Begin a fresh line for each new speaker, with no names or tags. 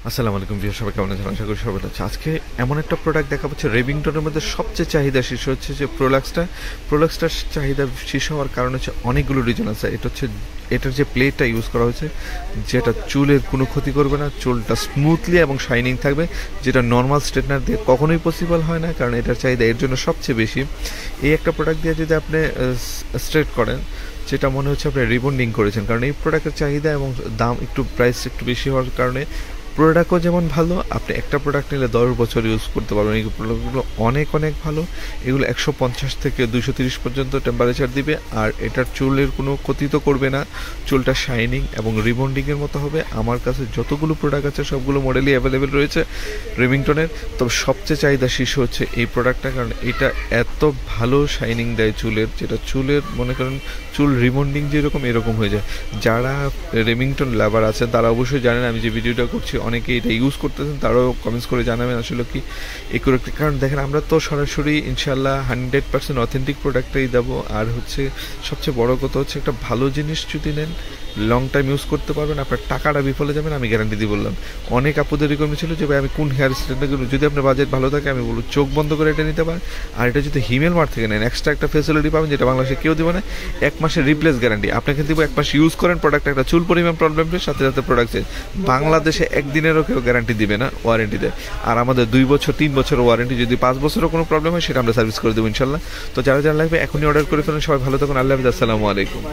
আসসালামু আলাইকুম ভিউয়ার, সবাই কেমন আছেন? আশা করি সবাই ভালো আছে। আজকে এমন একটা প্রোডাক্ট দেখা হচ্ছে রেভিংটনের মধ্যে সবচেয়ে চাহিদা শীর্ষ হচ্ছে যে প্রোলাক্সটার চাহিদা শীর্ষ হওয়ার কারণ হচ্ছে অনেকগুলো রিজন আছে। এটা হচ্ছে এটার যে প্লেটটা ইউজ করা হয়েছে, যেটা চুলের কোনো ক্ষতি করবে না, চুলটা স্মুথলি এবং শাইনিং থাকবে, যেটা নর্মাল স্ট্রেটনার দিয়ে কখনোই পসিবল হয় না, কারণ এটার চাহিদা এর জন্য সবচেয়ে বেশি। এই একটা প্রোডাক্ট দিয়ে যদি আপনি স্ট্রেট করেন, যেটা মনে হচ্ছে আপনি রিবন্ডিং করেছেন, কারণ এই প্রোডাক্টের চাহিদা এবং দাম একটু প্রাইস একটু বেশি হওয়ার কারণে প্রোডাক্টও যেমন ভালো, আপনি একটা প্রোডাক্ট নিলে 10 বছর ইউজ করতে পারবেন। এই প্রোডাক্টগুলো অনেক অনেক ভালো। এগুলো 150 থেকে 230 পর্যন্ত টেম্পারেচার দিবে, আর এটার চুলের কোনো ক্ষতি তো করবে না, চুলটা শাইনিং এবং রিবন্ডিংয়ের মতো হবে। আমার কাছে যতগুলো প্রোডাক্ট আছে সবগুলো মডেলই অ্যাভেলেবেল রয়েছে রেভিংটনের, তবে সবচেয়ে চাহিদা শীর্ষ হচ্ছে এই প্রোডাক্টটা, কারণ এটা এত ভালো শাইনিং দেয় চুলের, যেটা চুলের মনে করেন চুল রিবন্ডিং যেরকম এরকম হয়ে যায়। যারা রেভিংটন লাভার আছেন তারা অবশ্যই জানেন আমি যে ভিডিওটা করছি, অনেকে এটা ইউজ করতেছেন, তারাও কমেন্টস করে জানাবেন আসলে কি এই প্রোডাক্ট। কারণ দেখেন, আমরা তো সরাসরি ইনশাল্লাহ 100% অথেন্টিক প্রোডাক্টটাই দেবো। আর হচ্ছে সবচেয়ে বড় কথা হচ্ছে, একটা ভালো জিনিস যদি নেন লং টাইম ইউজ করতে পারবেন, আপনার টাকাটা বিফলে যাবেন, আমি গ্যারান্টি দিয়ে বললাম। অনেক আপুদের রিকোয়ারমেন্ট ছিল যে ভাই আমি কোন হেয়ার স্টাইলটা করবো, যদি আপনার বাজেট ভালো থাকে আমি বলবো চোখ বন্ধ করে এটা নিতে পারেন। আর এটা যদি হিমেল মার্ট থেকে নেন, এক্সট্রা একটা ফেসিলিটি পাবেন যেটা বাংলাদেশে কেউ দেবে না, 1 মাসের রিপ্লেস গ্যারান্টি। আপনাকে দিব 1 মাস ইউজ করেন প্রোডাক্ট, একটা চুল পরিমাণ প্রবলেম সাথে সাথে প্রোডাক্ট চেঞ্জ। বাংলাদেশে একদিনেরও কেউ গ্যারান্টি দিবে না, ওয়ারেন্টি দেয়। আর আমাদের 2 বছর 3 বছর ওয়ারেন্টি, যদি 5 বছরও কোনো প্রবলেম হয় সেটা আমরা সার্ভিস করে দেবো ইনশাল্লাহ। তো যারা যারা লাগবে এখনই অর্ডার করে ফেলেন। সবাই ভালো থাকুন, আল্লাহ হাফেজ, আসসালামু আলাইকুম।